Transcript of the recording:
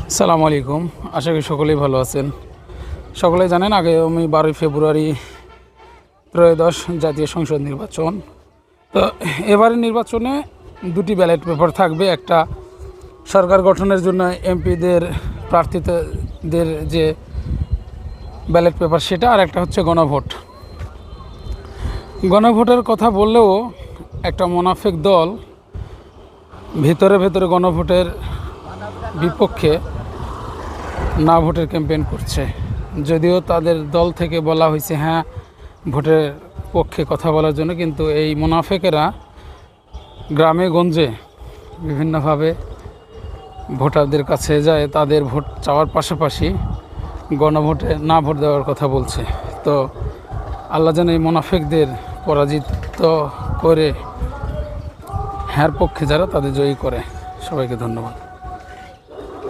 আসসালামু আলাইকুম। আশা করি সকলেই ভালো আছেন। সকলেই জানেন আগামী 12 ফেব্রুয়ারি ত্রয়োদশ জাতীয় সংসদ নির্বাচন। তো এবারের নির্বাচনে দুটি ব্যালট পেপার থাকবে। একটা সরকার গঠনের জন্য এমপিদের প্রার্থীদের যে ব্যালট পেপার সেটা, আর একটা হচ্ছে গণভোট। গণভোটের কথা বললেও একটা মুনাফিক দল ভেতরে গণভোটের বিপক্ষে না ভোটের ক্যাম্পেইন করছে। যদিও তাদের দল থেকে বলা হয়েছে হ্যাঁ ভোটের পক্ষে কথা বলার জন্য, কিন্তু এই মুনাফিকেরা গ্রামে গঞ্জে বিভিন্নভাবে ভোটারদের কাছে যায়, তাদের ভোট চাওয়ার পাশাপাশি গণভোটে না ভোট দেওয়ার কথা বলছে। তো আল্লাহ যেন এই মুনাফিকদের পরাজিত করে হ্যার পক্ষে যারা তাদের জয়ী করে। সবাইকে ধন্যবাদ।